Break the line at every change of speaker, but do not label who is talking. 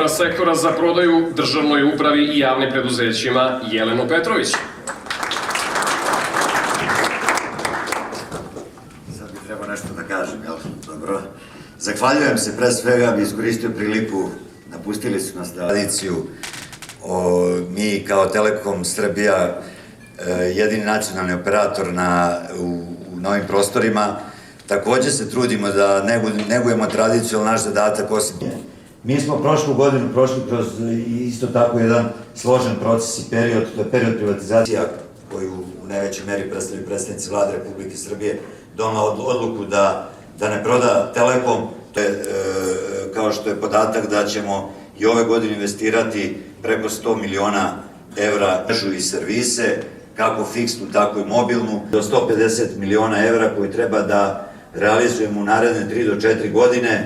direktora sektora za prodaju državnoj upravi i javnim preduzećima Jelenu Petrović.
Sad bi trebao nešto da kažem, jel? Dobro. Zahvaljujem se, pre svega bi iskoristio priliku, napustili su nas tradiciju, mi kao Telekom Srbija, jedini nacionalni operator u novim prostorima, takođe se trudimo da negujemo tradiciju, ali naš zadatak osim. Mi smo prošlu godinu prošli kroz isto tako jedan složen proces i period, to je period privatizacija koju u najvećoj meri predstavljaju predstavnici Vlade Republike Srbije, donela odluku da ne proda Telekom. To je, kao što je podatak da ćemo i ove godine investirati preko 100 miliona evra mrežu i servise, kako fiksnu, tako i mobilnu, do 150 miliona evra koji treba da realizujemo u naredne 3 do 4 godine.